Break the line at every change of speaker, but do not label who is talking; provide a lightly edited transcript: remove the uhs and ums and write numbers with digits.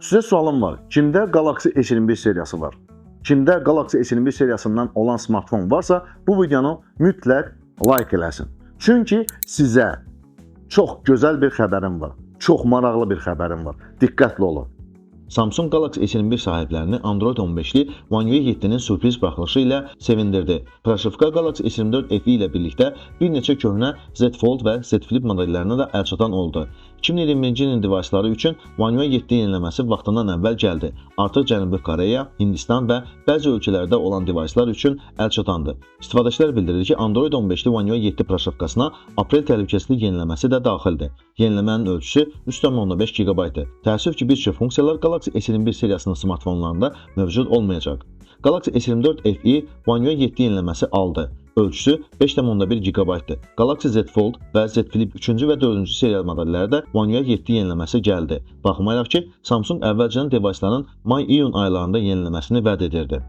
Sizə sualım var. Kimdə Galaxy S21 seriyası var? Kimdə Galaxy S21 seriyasından olan smartfon varsa, bu videonu mütləq like eləsin. Çünki sizə çox gözəl bir xəbərim var. Çox maraqlı bir xəbərim var. Diqqətli olun. Samsung Galaxy S21 sahiblərini Android 15-li One UI 7-nin sürpriz buraxılışı ilə sevindirdi. Proşifka Galaxy S24 FE ilə birlikdə bir neçə köhnə Z Fold və Z Flip modellərinə də əlçatan oldu. 2021-ci ilin deviceları üçün One UI 7 yeniləməsi vaxtından əvvəl gəldi. Artıq Cənubi Koreya, Hindistan və bəzi ölkələrdə olan devicelar üçün əlçatandı. İstifadəçilər bildirir ki, Android 15-li One UI 7 proşifkasına aprel təhlükəsizlik yeniləməsi də daxildir. Yeniləmənin ölçüsü 3.5 GB-dır. Təəssüf ki, bir çox funksiyalar Galaxy S21 seriyasının smartfonlarında mövcud olmayacaq. Galaxy S24 FE One UI 7 yeniləməsi aldı. Ölçüsü 5.1 GB-dır. Galaxy Z Fold və Z Flip 3-cü və 4-cü seriya modellərdə One UI 7 yeniləməsi gəldi. Baxmayaraq ki, Samsung əvvəlcədən deviceların may-iyun aylarında yeniləməsini vəd edirdi.